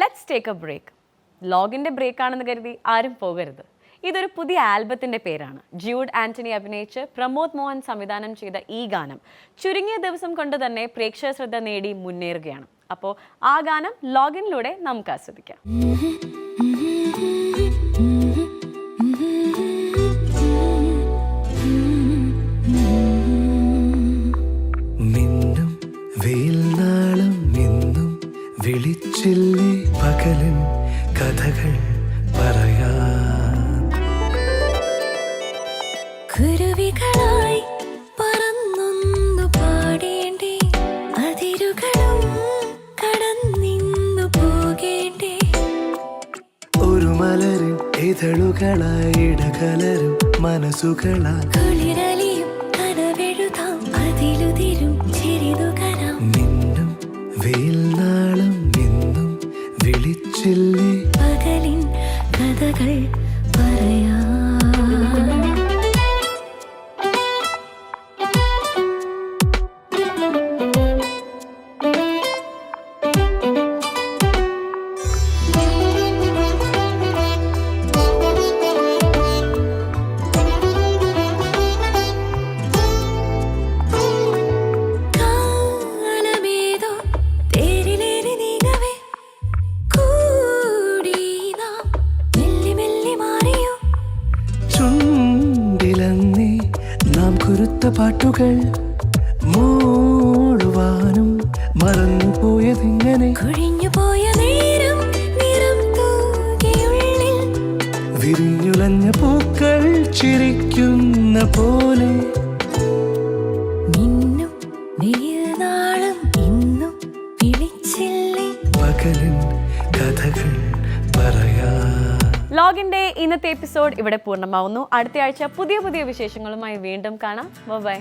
Let's take a break. ലോഗിൻ്റെ ബ്രേക്കാണെന്ന് കരുതി ആരും പോകരുത്. ഇതൊരു പുതിയ ആൽബത്തിൻ്റെ പേരാണ്. ജൂഡ് ആൻ്റണി അഭിനയിച്ച് പ്രമോദ് മോഹൻ സംവിധാനം ചെയ്ത ഈ ഗാനം ചുരുങ്ങിയ ദിവസം കൊണ്ട് തന്നെ പ്രേക്ഷക ശ്രദ്ധ നേടി മുന്നേറുകയാണ്. അപ്പോൾ ആ ഗാനം ലോഗിനിലൂടെ നമുക്ക് ആസ്വദിക്കാം. വിളിച്ചില്ലേ പകലിൻ കഥകൾ പറയാൻ, കുരുവികളായി പറന്നൊന്നു പാടേണ്ടേ, അതിരുകളും കടന്നിന്നു പോകേണ്ടേ, ഒരു മലരും ഇതളുകളായി ഇടകലരും മനസ്സുകളായി കുളിരലിയും കനവെഴുതാം, അതിലുതിരും ചിരിതുകരാം. നിന്നും വെയിൽ നാളും നിന്നും വിളിച്ചില്ലേ പകലിൻ കഥകൾ പറയാം. പാട്ടുകൾ മൂടുവാനും മറന്നുപോയതിങ്ങനെ, കൊഴിഞ്ഞുപോയ നേരം നിറം തൂകിയുള്ളിൽ വിരിഞ്ഞുലഞ്ഞ പൂക്കൾ ചിരിക്കുന്ന പോലെ, നിന്നും നീനാളും ഇന്നും വിളിച്ചില്ലേ പകലിൻ കഥകൾ പറയാ. ലോഗിൻ്റെ ഇന്നത്തെ എപ്പിസോഡ് ഇവിടെ പൂർണ്ണമാവുന്നു. അടുത്ത ആഴ്ച പുതിയ പുതിയ വിശേഷങ്ങളുമായി വീണ്ടും കാണാം. ബൈ.